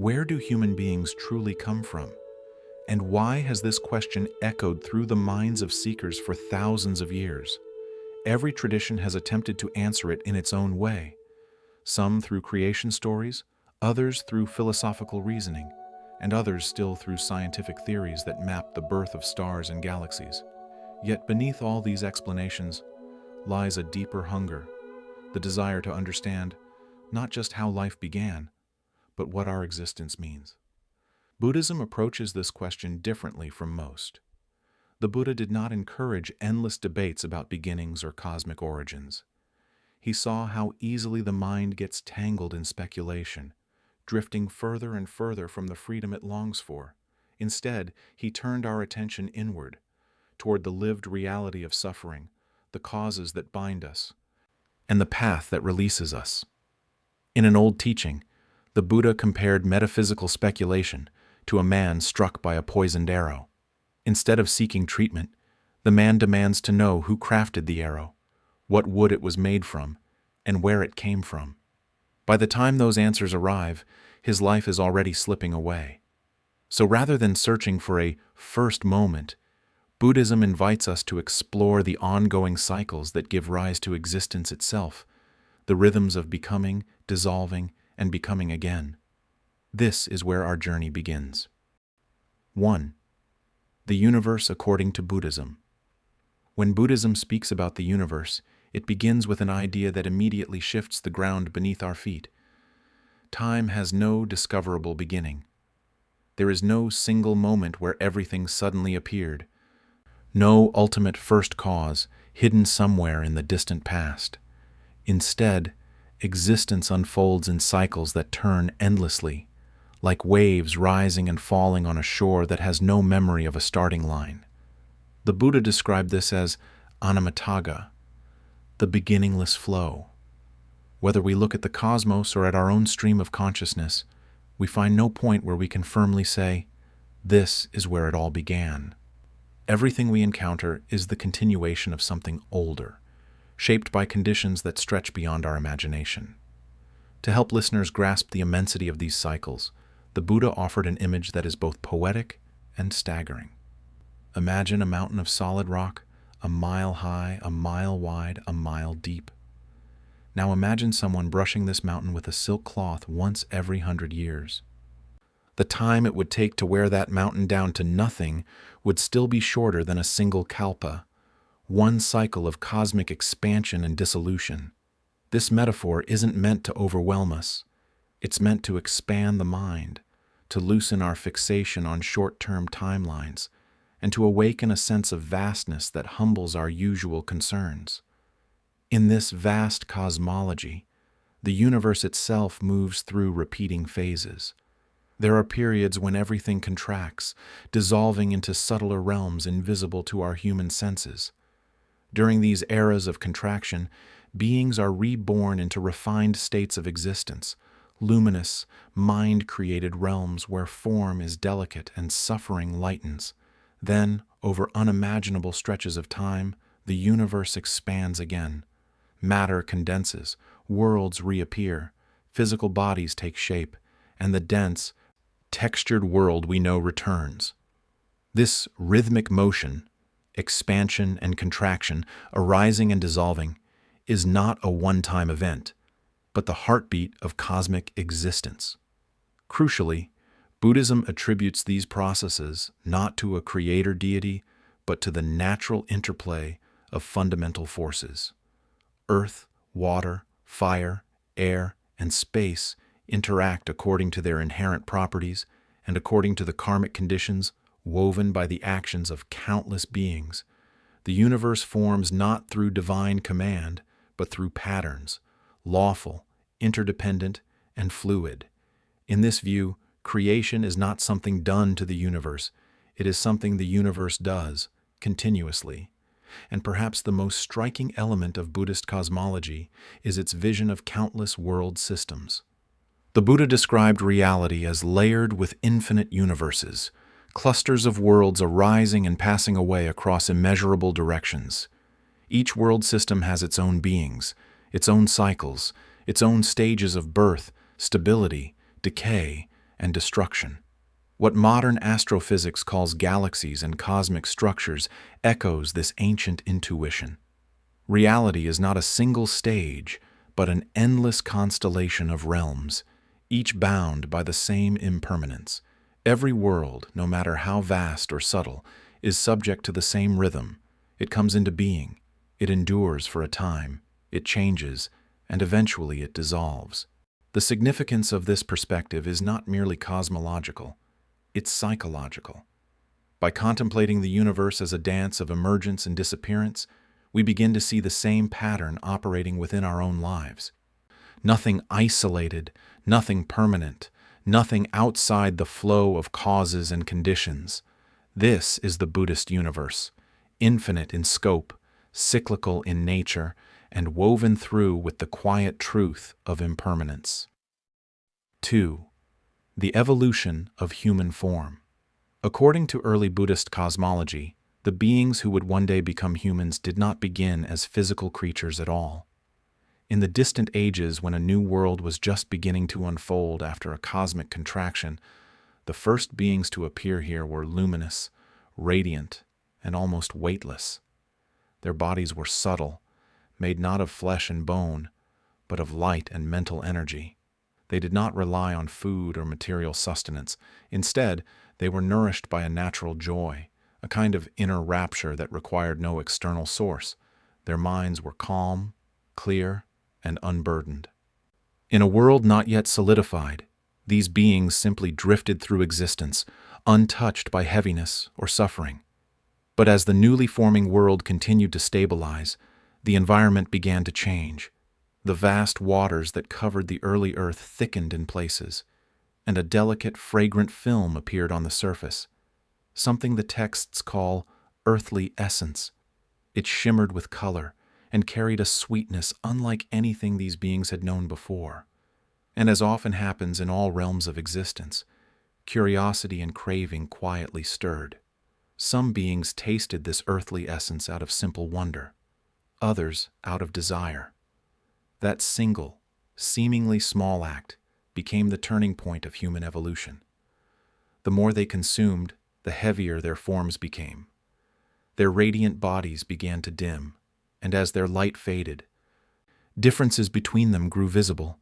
Where do human beings truly come from? And why has this question echoed through the minds of seekers for thousands of years? Every tradition has attempted to answer it in its own way, some through creation stories, others through philosophical reasoning, and others still through scientific theories that map the birth of stars and galaxies. Yet beneath all these explanations lies a deeper hunger, the desire to understand not just how life began, but what our existence means. Buddhism approaches this question differently from most. The Buddha did not encourage endless debates about beginnings or cosmic origins. He saw how easily the mind gets tangled in speculation, drifting further and further from the freedom it longs for. Instead, he turned our attention inward, toward the lived reality of suffering, the causes that bind us, and the path that releases us. In an old teaching, the Buddha compared metaphysical speculation to a man struck by a poisoned arrow. Instead of seeking treatment, the man demands to know who crafted the arrow, what wood it was made from, and where it came from. By the time those answers arrive, his life is already slipping away. So rather than searching for a first moment, Buddhism invites us to explore the ongoing cycles that give rise to existence itself, the rhythms of becoming, dissolving, and becoming again. This is where our journey begins. 1. The universe according to Buddhism. When Buddhism speaks about the universe, it begins with an idea that immediately shifts the ground beneath our feet. Time has no discoverable beginning. There is no single moment where everything suddenly appeared, no ultimate first cause hidden somewhere in the distant past. Instead, existence unfolds in cycles that turn endlessly, like waves rising and falling on a shore that has no memory of a starting line. The Buddha described this as anammataga, the beginningless flow. Whether we look at the cosmos or at our own stream of consciousness, we find no point where we can firmly say, "This is where it all began." Everything we encounter is the continuation of something older, shaped by conditions that stretch beyond our imagination. To help listeners grasp the immensity of these cycles, the Buddha offered an image that is both poetic and staggering. Imagine a mountain of solid rock, a mile high, a mile wide, a mile deep. Now imagine someone brushing this mountain with a silk cloth once every 100 years. The time it would take to wear that mountain down to nothing would still be shorter than a single kalpa, one cycle of cosmic expansion and dissolution. This metaphor isn't meant to overwhelm us. It's meant to expand the mind, to loosen our fixation on short-term timelines, and to awaken a sense of vastness that humbles our usual concerns. In this vast cosmology, the universe itself moves through repeating phases. There are periods when everything contracts, dissolving into subtler realms invisible to our human senses. During these eras of contraction, beings are reborn into refined states of existence, luminous, mind-created realms where form is delicate and suffering lightens. Then, over unimaginable stretches of time, the universe expands again. Matter condenses, worlds reappear, physical bodies take shape, and the dense, textured world we know returns. This rhythmic motion, expansion and contraction, arising and dissolving, is not a one-time event, but the heartbeat of cosmic existence. Crucially, Buddhism attributes these processes not to a creator deity, but to the natural interplay of fundamental forces. Earth, water, fire, air, and space interact according to their inherent properties and according to the karmic conditions woven by the actions of countless beings. The universe forms not through divine command, but through patterns, lawful, interdependent, and fluid. In this view, creation is not something done to the universe, it is something the universe does, continuously. And perhaps the most striking element of Buddhist cosmology is its vision of countless world systems. The Buddha described reality as layered with infinite universes, clusters of worlds arising and passing away across immeasurable directions. Each world system has its own beings, its own cycles, its own stages of birth, stability, decay, and destruction. What modern astrophysics calls galaxies and cosmic structures echoes this ancient intuition. Reality is not a single stage, but an endless constellation of realms, each bound by the same impermanence. Every world, no matter how vast or subtle, is subject to the same rhythm. It comes into being, it endures for a time, it changes, and eventually it dissolves. The significance of this perspective is not merely cosmological, it's psychological. By contemplating the universe as a dance of emergence and disappearance, we begin to see the same pattern operating within our own lives. Nothing isolated, nothing permanent, nothing outside the flow of causes and conditions. This is the Buddhist universe, infinite in scope, cyclical in nature, and woven through with the quiet truth of impermanence. 2. The evolution of human form. According to early Buddhist cosmology, the beings who would one day become humans did not begin as physical creatures at all. In the distant ages when a new world was just beginning to unfold after a cosmic contraction, the first beings to appear here were luminous, radiant, and almost weightless. Their bodies were subtle, made not of flesh and bone, but of light and mental energy. They did not rely on food or material sustenance. Instead, they were nourished by a natural joy, a kind of inner rapture that required no external source. Their minds were calm, clear, and unburdened. In a world not yet solidified, these beings simply drifted through existence, untouched by heaviness or suffering. But as the newly forming world continued to stabilize, the environment began to change. The vast waters that covered the early earth thickened in places, and a delicate, fragrant film appeared on the surface, something the texts call earthly essence. It shimmered with color and carried a sweetness unlike anything these beings had known before. And as often happens in all realms of existence, curiosity and craving quietly stirred. Some beings tasted this earthly essence out of simple wonder, others out of desire. That single, seemingly small act became the turning point of human evolution. The more they consumed, the heavier their forms became. Their radiant bodies began to dim, and as their light faded, differences between them grew visible.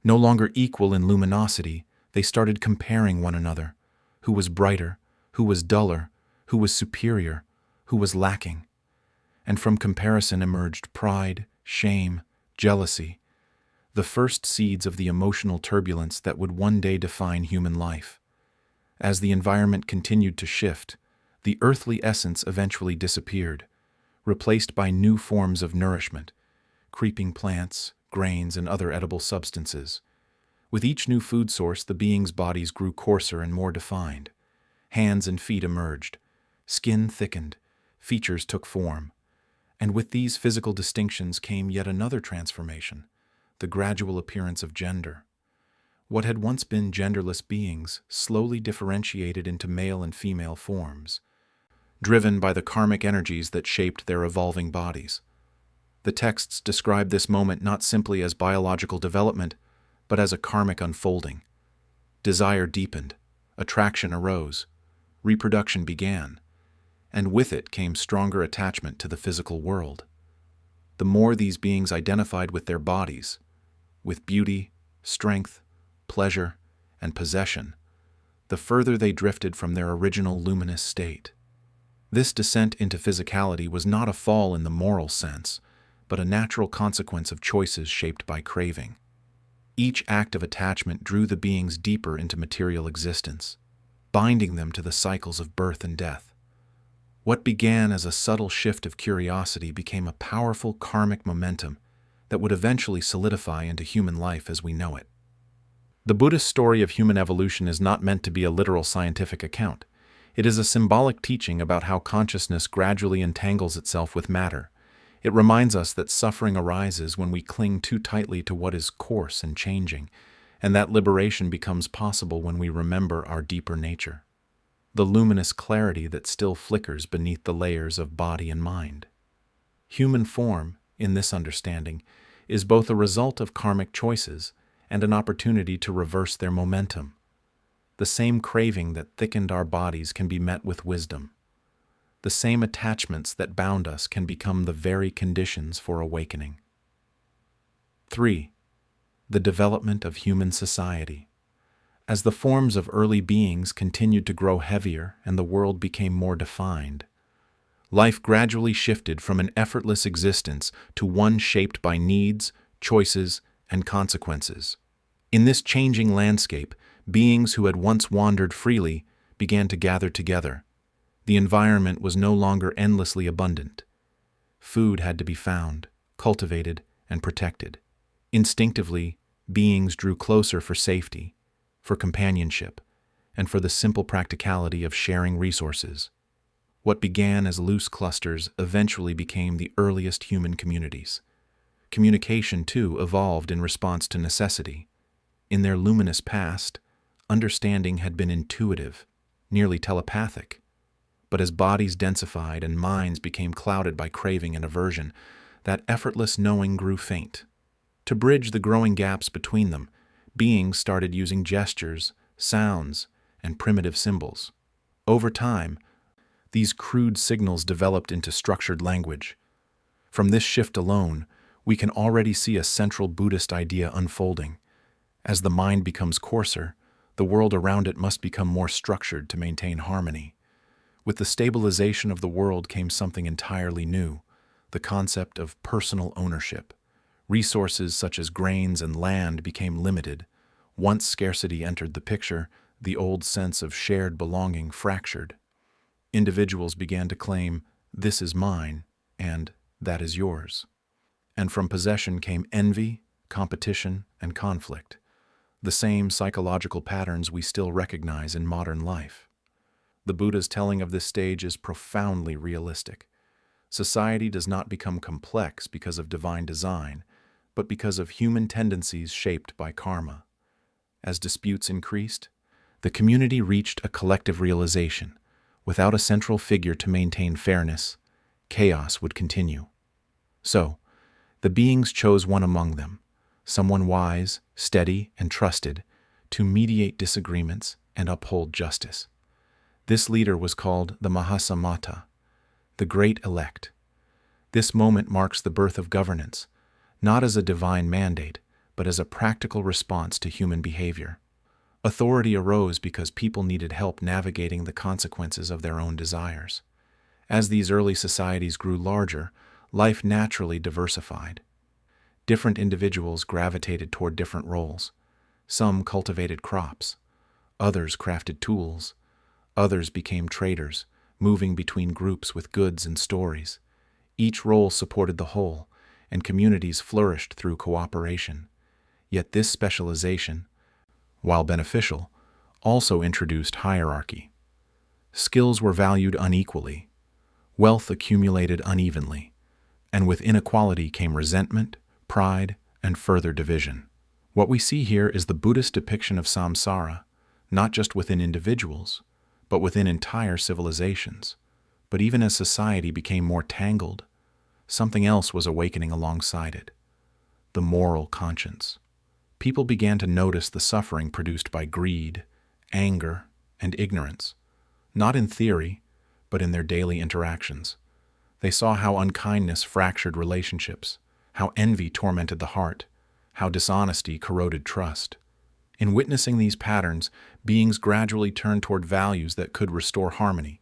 No longer equal in luminosity, they started comparing one another. Who was brighter? Who was duller? Who was superior? Who was lacking? And from comparison emerged pride, shame, jealousy, the first seeds of the emotional turbulence that would one day define human life. As the environment continued to shift, the earthly essence eventually disappeared, replaced by new forms of nourishment, creeping plants, grains, and other edible substances. With each new food source, the beings' bodies grew coarser and more defined. Hands and feet emerged, skin thickened, features took form. And with these physical distinctions came yet another transformation, the gradual appearance of gender. What had once been genderless beings slowly differentiated into male and female forms, driven by the karmic energies that shaped their evolving bodies. The texts describe this moment not simply as biological development, but as a karmic unfolding. Desire deepened, attraction arose, reproduction began, and with it came stronger attachment to the physical world. The more these beings identified with their bodies, with beauty, strength, pleasure, and possession, the further they drifted from their original luminous state. This descent into physicality was not a fall in the moral sense, but a natural consequence of choices shaped by craving. Each act of attachment drew the beings deeper into material existence, binding them to the cycles of birth and death. What began as a subtle shift of curiosity became a powerful karmic momentum that would eventually solidify into human life as we know it. The Buddhist story of human evolution is not meant to be a literal scientific account. It is a symbolic teaching about how consciousness gradually entangles itself with matter. It reminds us that suffering arises when we cling too tightly to what is coarse and changing, and that liberation becomes possible when we remember our deeper nature, the luminous clarity that still flickers beneath the layers of body and mind. Human form, in this understanding, is both a result of karmic choices and an opportunity to reverse their momentum. The same craving that thickened our bodies can be met with wisdom. The same attachments that bound us can become the very conditions for awakening. 3. The development of human society. As the forms of early beings continued to grow heavier and the world became more defined, life gradually shifted from an effortless existence to one shaped by needs, choices, and consequences. In this changing landscape, beings who had once wandered freely began to gather together. The environment was no longer endlessly abundant. Food had to be found, cultivated, and protected. Instinctively, beings drew closer for safety, for companionship, and for the simple practicality of sharing resources. What began as loose clusters eventually became the earliest human communities. Communication, too, evolved in response to necessity. In their luminous past, understanding had been intuitive, nearly telepathic. But as bodies densified and minds became clouded by craving and aversion, that effortless knowing grew faint. To bridge the growing gaps between them, beings started using gestures, sounds, and primitive symbols. Over time, these crude signals developed into structured language. From this shift alone, we can already see a central Buddhist idea unfolding. As the mind becomes coarser, the world around it must become more structured to maintain harmony. With the stabilization of the world came something entirely new, the concept of personal ownership. Resources such as grains and land became limited. Once scarcity entered the picture, the old sense of shared belonging fractured. Individuals began to claim, "This is mine," and "That is yours." And from possession came envy, competition, and conflict, the same psychological patterns we still recognize in modern life. The Buddha's telling of this stage is profoundly realistic. Society does not become complex because of divine design, but because of human tendencies shaped by karma. As disputes increased, the community reached a collective realization. Without a central figure to maintain fairness, chaos would continue. So, the beings chose one among them, someone wise, steady, and trusted, to mediate disagreements and uphold justice. This leader was called the Mahasammata, the Great Elect. This moment marks the birth of governance, not as a divine mandate, but as a practical response to human behavior. Authority arose because people needed help navigating the consequences of their own desires. As these early societies grew larger, life naturally diversified. Different individuals gravitated toward different roles. Some cultivated crops, others crafted tools, others became traders, moving between groups with goods and stories. Each role supported the whole, and communities flourished through cooperation. Yet this specialization, while beneficial, also introduced hierarchy. Skills were valued unequally, wealth accumulated unevenly, and with inequality came resentment, pride, and further division. What we see here is the Buddhist depiction of samsara, not just within individuals, but within entire civilizations. But even as society became more tangled, something else was awakening alongside it: the moral conscience. People began to notice the suffering produced by greed, anger, and ignorance, not in theory, but in their daily interactions. They saw how unkindness fractured relationships, how envy tormented the heart, how dishonesty corroded trust. In witnessing these patterns, beings gradually turned toward values that could restore harmony: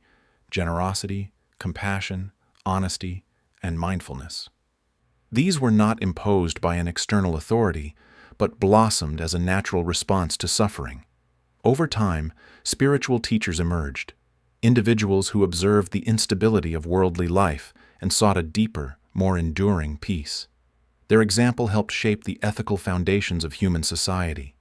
generosity, compassion, honesty, and mindfulness. These were not imposed by an external authority, but blossomed as a natural response to suffering. Over time, spiritual teachers emerged, individuals who observed the instability of worldly life and sought a deeper, more enduring peace. Their example helped shape the ethical foundations of human society.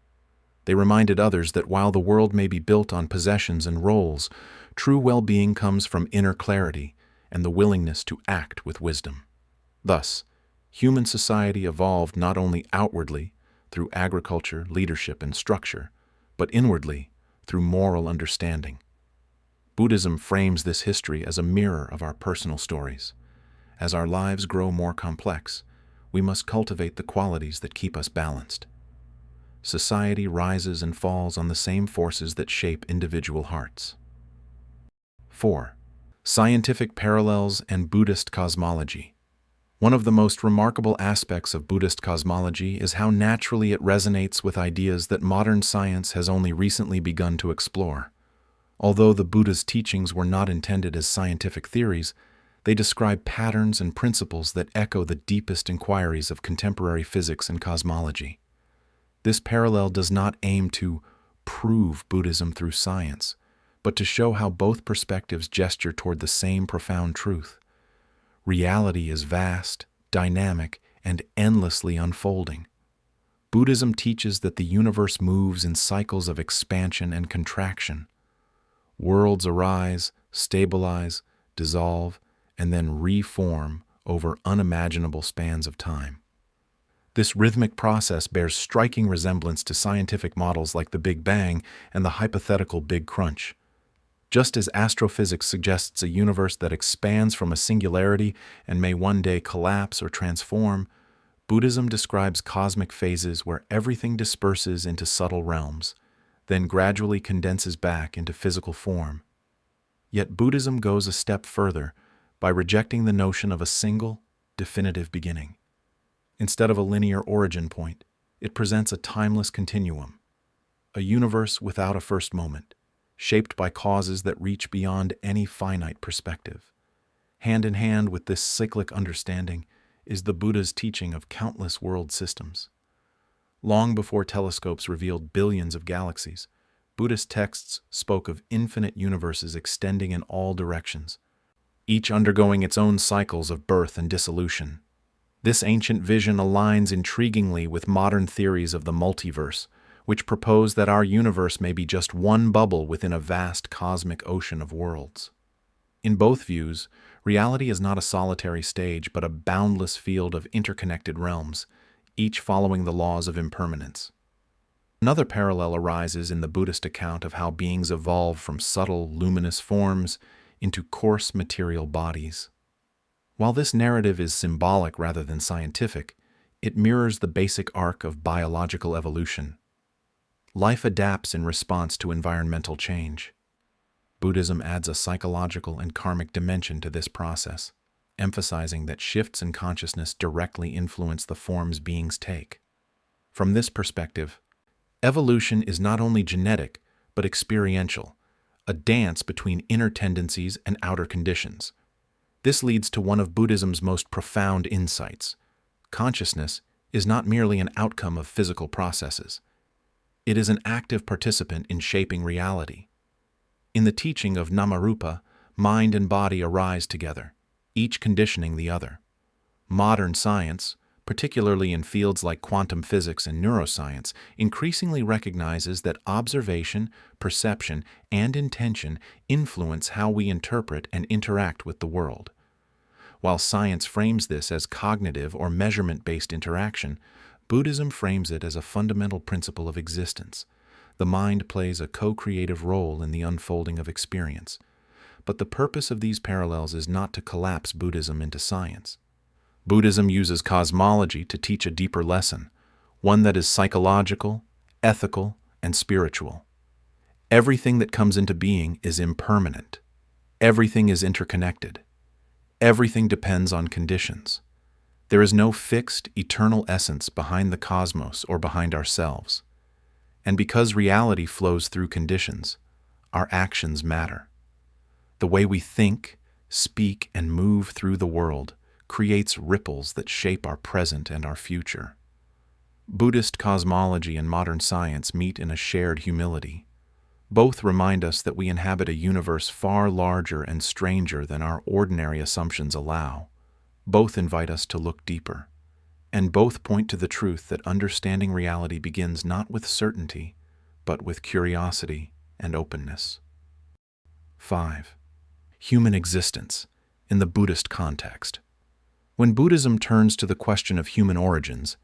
They reminded others that while the world may be built on possessions and roles, true well-being comes from inner clarity and the willingness to act with wisdom. Thus, human society evolved not only outwardly, through agriculture, leadership, and structure, but inwardly, through moral understanding. Buddhism frames this history as a mirror of our personal stories. As our lives grow more complex, we must cultivate the qualities that keep us balanced. society rises and falls on the same forces that shape individual hearts. 4. Scientific parallels and Buddhist cosmology. One of the most remarkable aspects of Buddhist cosmology is how naturally it resonates with ideas that modern science has only recently begun to explore. Although the Buddha's teachings were not intended as scientific theories, they describe patterns and principles that echo the deepest inquiries of contemporary physics and cosmology. This parallel does not aim to prove Buddhism through science, but to show how both perspectives gesture toward the same profound truth. Reality is vast, dynamic, and endlessly unfolding. Buddhism teaches that the universe moves in cycles of expansion and contraction. Worlds arise, stabilize, dissolve, and then reform over unimaginable spans of time. This rhythmic process bears striking resemblance to scientific models like the Big Bang and the hypothetical Big Crunch. Just as astrophysics suggests a universe that expands from a singularity and may one day collapse or transform, Buddhism describes cosmic phases where everything disperses into subtle realms, then gradually condenses back into physical form. Yet Buddhism goes a step further by rejecting the notion of a single, definitive beginning. Instead of a linear origin point, it presents a timeless continuum, a universe without a first moment, shaped by causes that reach beyond any finite perspective. Hand in hand with this cyclic understanding is the Buddha's teaching of countless world systems. Long before telescopes revealed billions of galaxies, Buddhist texts spoke of infinite universes extending in all directions, each undergoing its own cycles of birth and dissolution. This ancient vision aligns intriguingly with modern theories of the multiverse, which propose that our universe may be just one bubble within a vast cosmic ocean of worlds. In both views, reality is not a solitary stage but a boundless field of interconnected realms, each following the laws of impermanence. Another parallel arises in the Buddhist account of how beings evolve from subtle, luminous forms into coarse material bodies. While this narrative is symbolic rather than scientific, it mirrors the basic arc of biological evolution. Life adapts in response to environmental change. Buddhism adds a psychological and karmic dimension to this process, emphasizing that shifts in consciousness directly influence the forms beings take. From this perspective, evolution is not only genetic, but experiential, a dance between inner tendencies and outer conditions. This leads to one of Buddhism's most profound insights. Consciousness is not merely an outcome of physical processes. It is an active participant in shaping reality. In the teaching of Namarupa, mind and body arise together, each conditioning the other. Modern science, particularly in fields like quantum physics and neuroscience, increasingly recognizes that observation, perception, and intention influence how we interpret and interact with the world. While science frames this as cognitive or measurement-based interaction, Buddhism frames it as a fundamental principle of existence. The mind plays a co-creative role in the unfolding of experience. But the purpose of these parallels is not to collapse Buddhism into science. Buddhism uses cosmology to teach a deeper lesson, one that is psychological, ethical, and spiritual. Everything that comes into being is impermanent. Everything is interconnected. Everything depends on conditions. There is no fixed, eternal essence behind the cosmos or behind ourselves. And because reality flows through conditions, our actions matter. The way we think, speak, and move through the world creates ripples that shape our present and our future. Buddhist cosmology and modern science meet in a shared humility. Both remind us that we inhabit a universe far larger and stranger than our ordinary assumptions allow. Both invite us to look deeper, and both point to the truth that understanding reality begins not with certainty, but with curiosity and openness. 5. Human existence in the Buddhist context. When Buddhism turns to the question of human origins,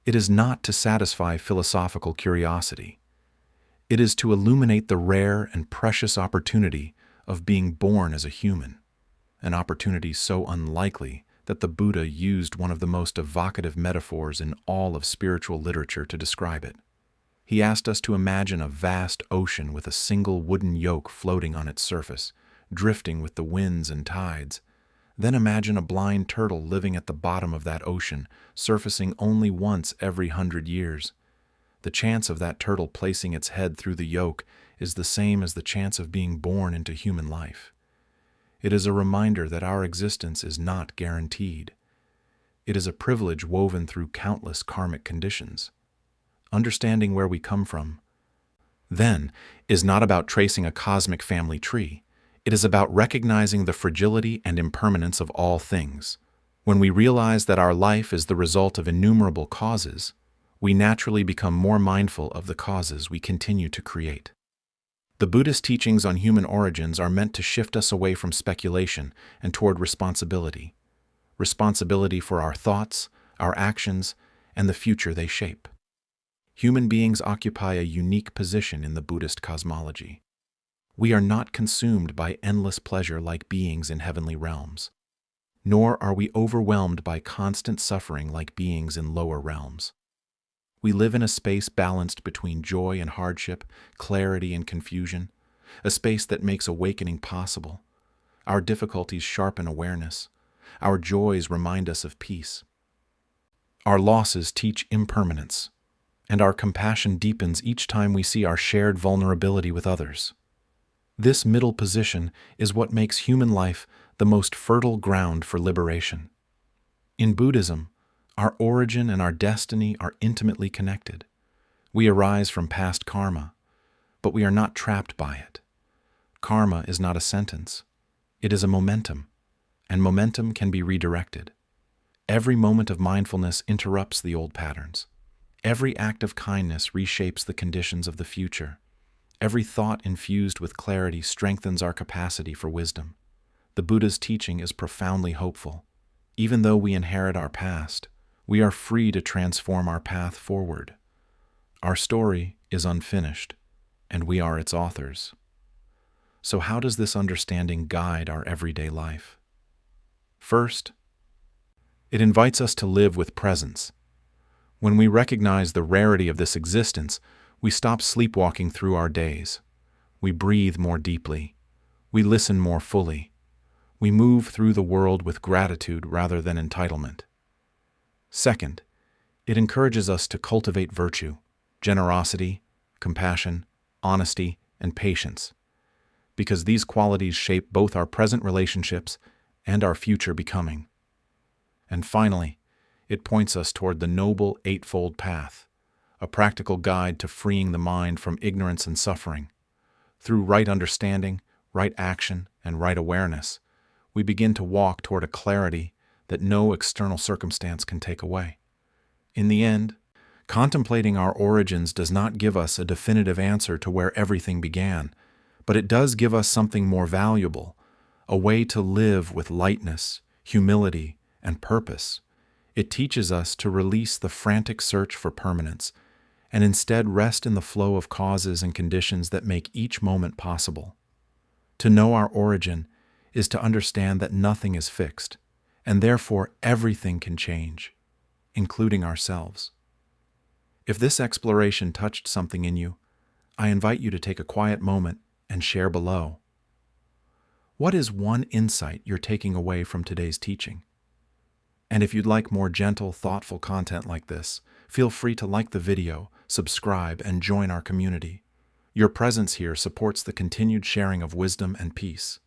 it is not to satisfy philosophical curiosity. It is to illuminate the rare and precious opportunity of being born as a human, an opportunity so unlikely that the Buddha used one of the most evocative metaphors in all of spiritual literature to describe it. He asked us to imagine a vast ocean with a single wooden yoke floating on its surface, drifting with the winds and tides. Then imagine a blind turtle living at the bottom of that ocean, surfacing only once every 100 years. The chance of that turtle placing its head through the yoke is the same as the chance of being born into human life. It is a reminder that our existence is not guaranteed. It is a privilege woven through countless karmic conditions. Understanding where we come from, then, is not about tracing a cosmic family tree. It is about recognizing the fragility and impermanence of all things. When we realize that our life is the result of innumerable causes, we naturally become more mindful of the causes we continue to create. The Buddhist teachings on human origins are meant to shift us away from speculation and toward responsibility. Responsibility for our thoughts, our actions, and the future they shape. Human beings occupy a unique position in the Buddhist cosmology. We are not consumed by endless pleasure like beings in heavenly realms, nor are we overwhelmed by constant suffering like beings in lower realms. We live in a space balanced between joy and hardship, clarity and confusion, a space that makes awakening possible. Our difficulties sharpen awareness. Our joys remind us of peace. Our losses teach impermanence, and our compassion deepens each time we see our shared vulnerability with others. This middle position is what makes human life the most fertile ground for liberation. In Buddhism, our origin and our destiny are intimately connected. We arise from past karma, but we are not trapped by it. Karma is not a sentence. It is a momentum, and momentum can be redirected. Every moment of mindfulness interrupts the old patterns. Every act of kindness reshapes the conditions of the future. Every thought infused with clarity strengthens our capacity for wisdom. The Buddha's teaching is profoundly hopeful. Even though we inherit our past, we are free to transform our path forward. Our story is unfinished, and we are its authors. So how does this understanding guide our everyday life? First, it invites us to live with presence. When we recognize the rarity of this existence, we stop sleepwalking through our days. We breathe more deeply. We listen more fully. We move through the world with gratitude rather than entitlement. Second, it encourages us to cultivate virtue, generosity, compassion, honesty, and patience, because these qualities shape both our present relationships and our future becoming. And finally, it points us toward the Noble Eightfold Path, a practical guide to freeing the mind from ignorance and suffering. Through right understanding, right action, and right awareness, we begin to walk toward a clarity that no external circumstance can take away. In the end, contemplating our origins does not give us a definitive answer to where everything began, but it does give us something more valuable, a way to live with lightness, humility, and purpose. It teaches us to release the frantic search for permanence and instead rest in the flow of causes and conditions that make each moment possible. To know our origin is to understand that nothing is fixed, and therefore everything can change, including ourselves. If this exploration touched something in you, I invite you to take a quiet moment and share below. What is one insight you're taking away from today's teaching? And if you'd like more gentle, thoughtful content like this, feel free to like the video, subscribe, and join our community. Your presence here supports the continued sharing of wisdom and peace.